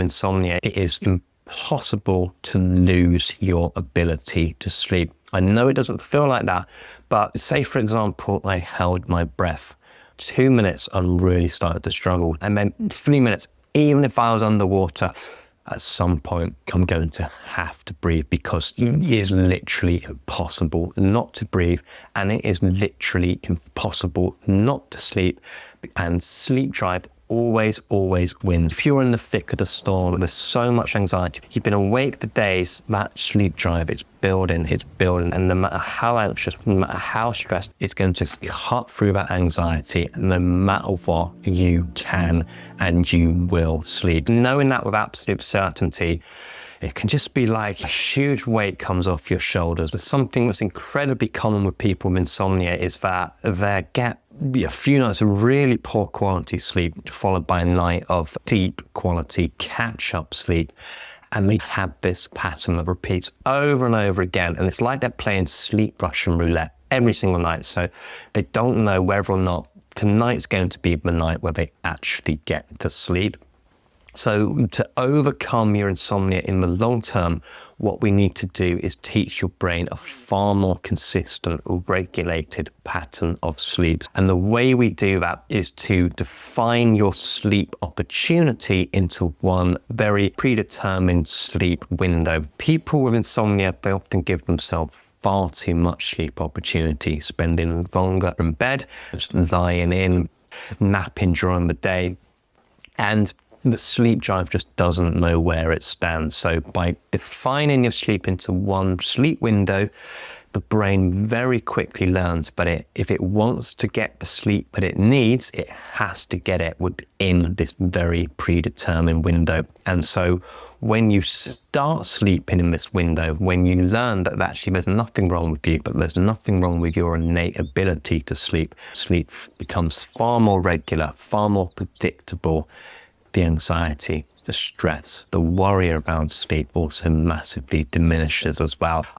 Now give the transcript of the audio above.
Insomnia, it is impossible to lose your ability to sleep. I know it doesn't feel like that, but say, for example, I held my breath. 2 minutes, I'm really starting to struggle. And then 3 minutes, even if I was underwater, at some point, I'm going to have to breathe because it is literally impossible not to breathe, and it is literally impossible not to sleep. And sleep drive always wins. If you're in the thick of the storm, there's so much anxiety. You've been awake for days, that sleep drive, it's building. And no matter how anxious, no matter how stressed, it's going to cut through that anxiety. And no matter what, you can and you will sleep. Knowing that with absolute certainty, it can just be like a huge weight comes off your shoulders. But something that's incredibly common with people with insomnia is that they get a few nights of really poor quality sleep, followed by a night of deep quality catch-up sleep. And they have this pattern that repeats over and over again. And it's like they're playing sleep Russian roulette every single night. So they don't know whether or not tonight's going to be the night where they actually get to sleep. So to overcome your insomnia in the long term, what we need to do is teach your brain a far more consistent, regulated pattern of sleep. And the way we do that is to define your sleep opportunity into one very predetermined sleep window. People with insomnia, they often give themselves far too much sleep opportunity, spending longer in bed, just lying in, napping during the day, and the sleep drive just doesn't know where it stands. So by defining your sleep into one sleep window, the brain very quickly learns that if it wants to get the sleep that it needs, it has to get it within this very predetermined window. And so when you start sleeping in this window, when you learn that actually there's nothing wrong with you, but there's nothing wrong with your innate ability to sleep, sleep becomes far more regular, far more predictable. The anxiety, the stress, the worry around sleep also massively diminishes as well.